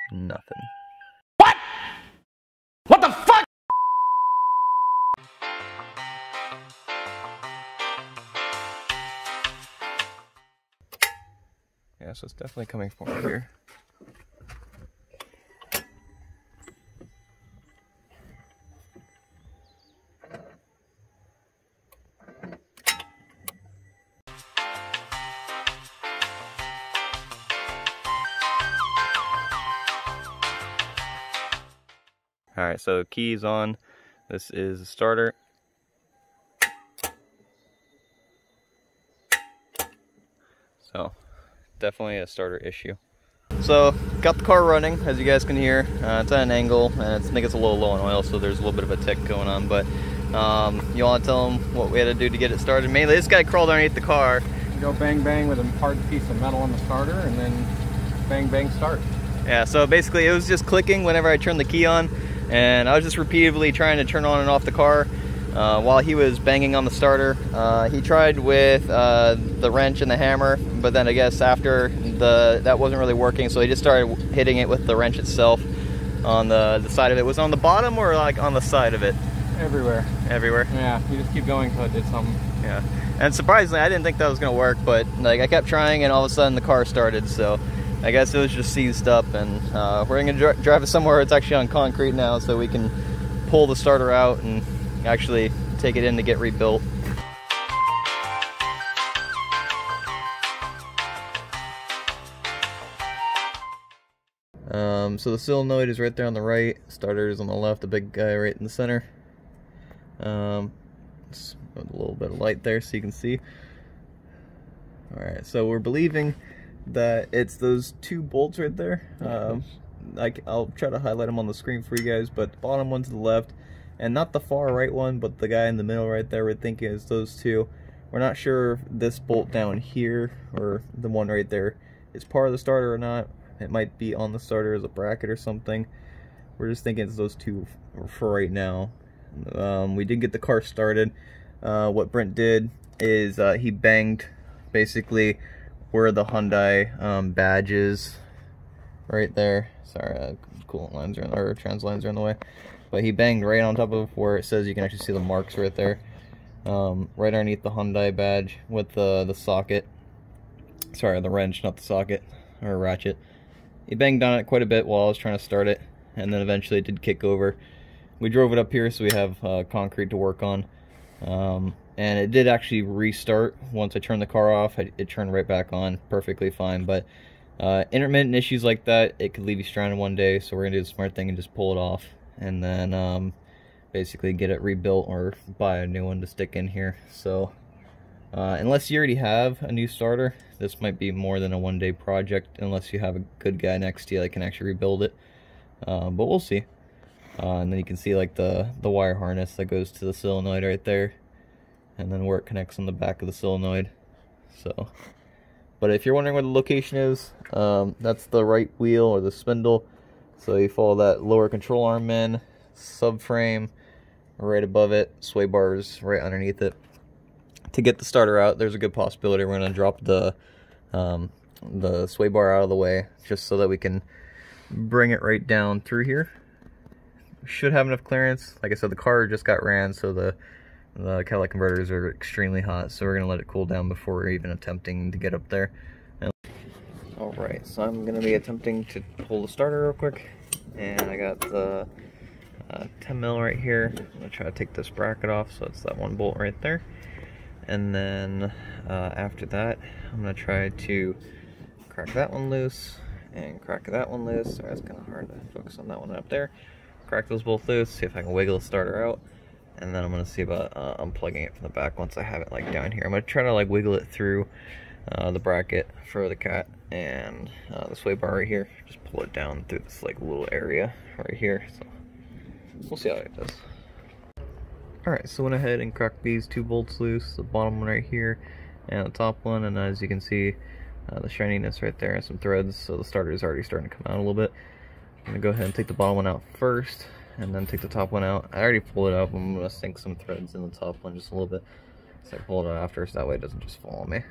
Nothing. What the fuck? Yeah, so it's definitely coming from over here. Alright, so key's on. This is the starter. So, definitely a starter issue. So, got the car running, as you guys can hear. It's at an angle, and I think it's a little low on oil, so there's a little bit of a tick going on. But you want to tell them what we had to do to get it started? Mainly, this guy crawled underneath the car. You go bang bang with a hard piece of metal on the starter, and then bang bang start. Yeah, so basically it was just clicking whenever I turned the key on, and I was just repeatedly trying to turn on and off the car while he was banging on the starter. He tried with the wrench and the hammer, but then I guess after that wasn't really working, so he just started hitting it with the wrench itself on the side of it. Was it on the bottom or like on the side of it? Everywhere. Everywhere? Yeah, you just keep going until it did something. Yeah, and surprisingly I didn't think that was gonna work, but like I kept trying and all of a sudden the car started, so I guess it was just seized up, and we're gonna drive it somewhere it's actually on concrete now, so we can pull the starter out and actually take it in to get rebuilt. So the solenoid is right there on the right, starter is on the left, the big guy right in the center. Just a little bit of light there so you can see. Alright, so we're believing that it's those two bolts right there. I'll try to highlight them on the screen for you guys, but the bottom one to the left, and not the far right one, but the guy in the middle right there, we're thinking is those two. We're not sure if this bolt down here, or the one right there, is part of the starter or not. It might be on the starter as a bracket or something. We're just thinking it's those two for right now. We did get the car started. What Brent did is he banged basically where the Hyundai badge is, right there. Sorry, coolant lines are in, or trans lines are in the way. But he banged right on top of where it says, you can actually see the marks right there. Right underneath the Hyundai badge with the socket. Sorry, the wrench, not the socket, or ratchet. He banged on it quite a bit while I was trying to start it, and then eventually it did kick over. We drove it up here so we have concrete to work on. And it did actually restart once I turned the car off. It turned right back on perfectly fine, but intermittent issues like that, it could leave you stranded one day, so we're gonna do the smart thing and just pull it off, and then basically get it rebuilt or buy a new one to stick in here. So unless you already have a new starter, this might be more than a one-day project, unless you have a good guy next to you that can actually rebuild it, but we'll see. And then you can see like the wire harness that goes to the solenoid right there, and then where it connects on the back of the solenoid. So, but if you're wondering where the location is, that's the right wheel or the spindle. So you follow that lower control arm in, subframe right above it, sway bars right underneath it. To get the starter out, there's a good possibility we're going to drop the sway bar out of the way, just so that we can bring it right down through here. We should have enough clearance. Like I said, the car just got ran, so the catalytic converters are extremely hot, so we're going to let it cool down before we're even attempting to get up there. Alright, so I'm going to be attempting to pull the starter real quick, and I got the 10 mil right here. I'm going to try to take this bracket off, so it's that one bolt right there. And then after that, I'm going to try to crack that one loose and crack that one loose. Sorry, it's kind of hard to focus on that one up there. Crack those both loose, see if I can wiggle the starter out, and then I'm going to see about unplugging it from the back once I have it like down here. I'm going to try to like wiggle it through the bracket for the cat and the sway bar right here. Just pull it down through this like little area right here. So we'll see how it does. Alright, so went ahead and cracked these 2 bolts loose, the bottom one right here and the top one, and as you can see, the shininess right there and some threads, so the starter is already starting to come out a little bit. I'm going to go ahead and take the bottom one out first, and then take the top one out. I already pulled it up. I'm going to sink some threads in the top one just a little bit, so I pull it out after, so that way it doesn't just fall on me,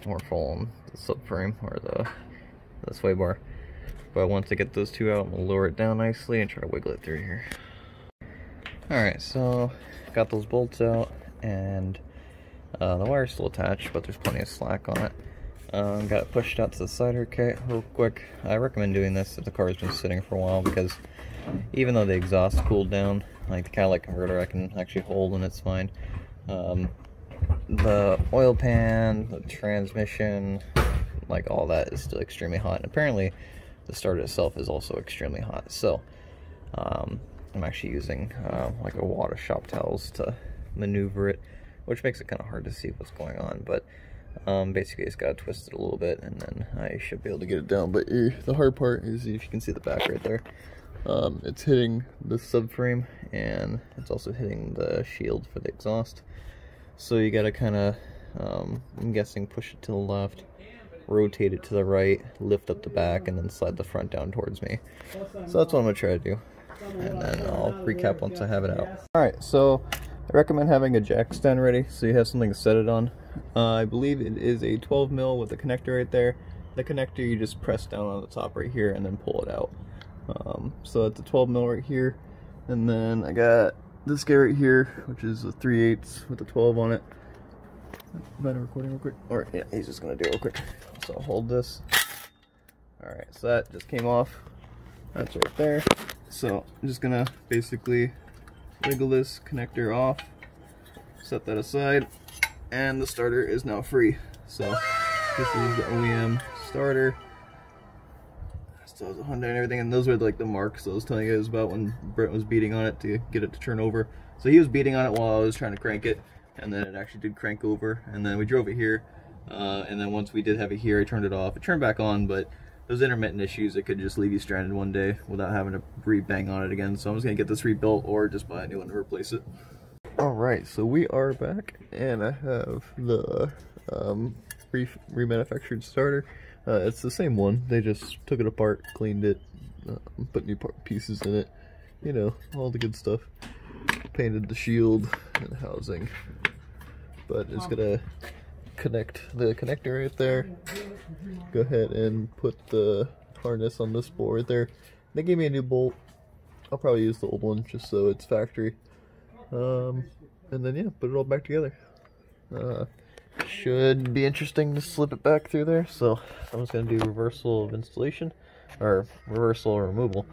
or fall on the subframe or the sway bar. But once I get those 2 out, I'm going to lower it down nicely and try to wiggle it through here. Alright, so got those bolts out, and the wire's still attached, but there's plenty of slack on it. Got it pushed out to the side okay, real quick. I recommend doing this if the car's been sitting for a while, because even though the exhaust cooled down, like the catalytic converter I can actually hold and it's fine. The oil pan, the transmission, like all that is still extremely hot. And apparently the starter itself is also extremely hot. So I'm actually using like a wad of shop towels to maneuver it, which makes it kind of hard to see what's going on. But basically just gotta twist it a little bit and then I should be able to get it down. But the hard part is, if you can see the back right there, it's hitting the subframe and it's also hitting the shield for the exhaust. So you gotta kind of, I'm guessing, push it to the left, rotate it to the right, lift up the back, and then slide the front down towards me. So that's what I'm gonna try to do, and then I'll recap once I have it out. Alright, so I recommend having a jack stand ready so you have something to set it on. I believe it is a 12 mil with a connector right there. The connector you just press down on the top right here and then pull it out. So it's a 12 mil right here, and then I got this guy right here, which is a 3/8 with a 12 on it. Am I recording real quick? Or yeah, he's just gonna do it real quick. So I'll hold this. Alright, so that just came off. That's right there. So I'm just gonna basically wiggle this connector off, set that aside, and the starter is now free. So this is the OEM starter. Still has a Honda and everything, and those were like the marks I was telling you guys about when Brent was beating on it to get it to turn over. So he was beating on it while I was trying to crank it, and then it actually did crank over, and then we drove it here, and then once we did have it here, I turned it off. It turned back on, but those intermittent issues, it could just leave you stranded one day without having to re-bang on it again. So I'm just gonna get this rebuilt or just buy a new one to replace it. Alright, so we are back, and I have the remanufactured starter. It's the same one. They just took it apart, cleaned it, put new pieces in it, you know, all the good stuff. Painted the shield and housing, but it's gonna connect the connector right there. Go ahead and put the harness on this board there. They gave me a new bolt. I'll probably use the old one just so it's factory. And then yeah, put it all back together. Should be interesting to slip it back through there. So I'm just gonna do reversal of installation, or reversal or removal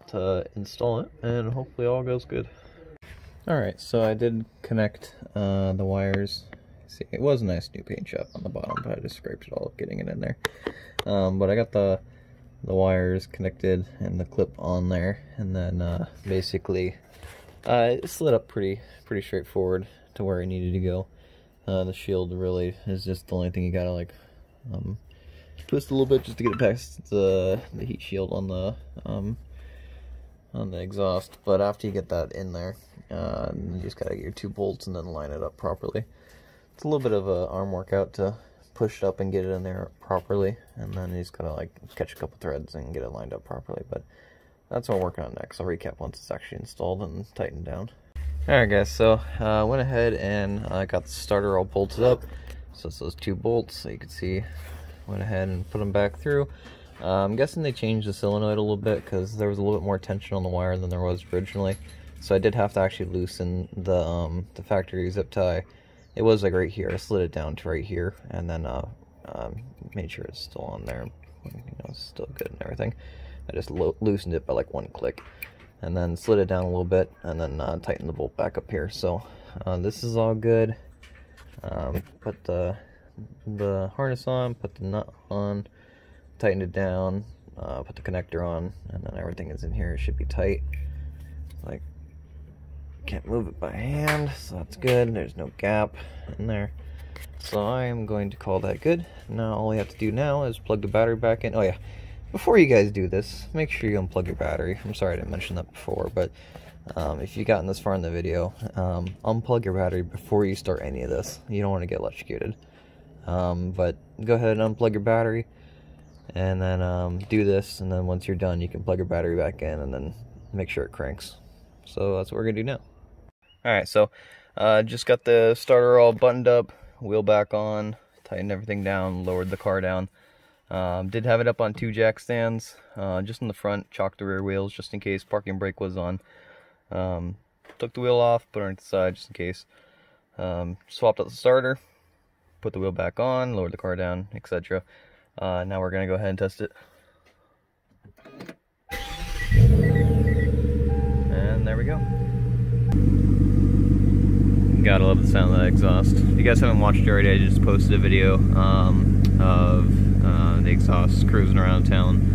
to install it, and hopefully all goes good. Alright, so I did connect the wires. See, it was a nice new paint job on the bottom, but I just scraped it all up getting it in there. But I got the wires connected and the clip on there, and then basically it slid up pretty straightforward to where it needed to go. The shield really is just the only thing you gotta like twist a little bit just to get it past the heat shield on the exhaust. But after you get that in there, you just gotta get your 2 bolts and then line it up properly. It's a little bit of a arm workout to push it up and get it in there properly, and then you just gotta like catch a couple threads and get it lined up properly. But that's what I'm working on next. I'll recap once it's actually installed and tightened down. Alright guys, so I went ahead and I got the starter all bolted up. So it's those 2 bolts, so you can see, went ahead and put them back through. I'm guessing they changed the solenoid a little bit because there was a little bit more tension on the wire than there was originally. So I did have to actually loosen the factory zip tie. It was like right here. I slid it down to right here, and then made sure it's still on there. You know, it's still good and everything. I just loosened it by like 1 click, and then slid it down a little bit, and then tightened the bolt back up here. So this is all good. Put the harness on, put the nut on, tightened it down, put the connector on, and then everything is in here. It should be tight. Like, can't move it by hand, so that's good. There's no gap in there, so I am going to call that good. Now all we have to do now is plug the battery back in. Oh yeah, before you guys do this, make sure you unplug your battery. I'm sorry I didn't mention that before, but If you've gotten this far in the video, unplug your battery before you start any of this. You don't want to get electrocuted. But go ahead and unplug your battery, and then do this, and then once you're done, you can plug your battery back in, and then make sure it cranks. So that's what we're gonna do now. Alright, so just got the starter all buttoned up, wheel back on, tightened everything down, lowered the car down. Did have it up on 2 jack stands, just in the front, chalked the rear wheels just in case parking brake was on. Took the wheel off, put it on the side just in case. Swapped out the starter, put the wheel back on, lowered the car down, etc. Now we're going to go ahead and test it. And there we go. Gotta love the sound of that exhaust. If you guys haven't watched it already, I just posted a video of the exhaust cruising around town.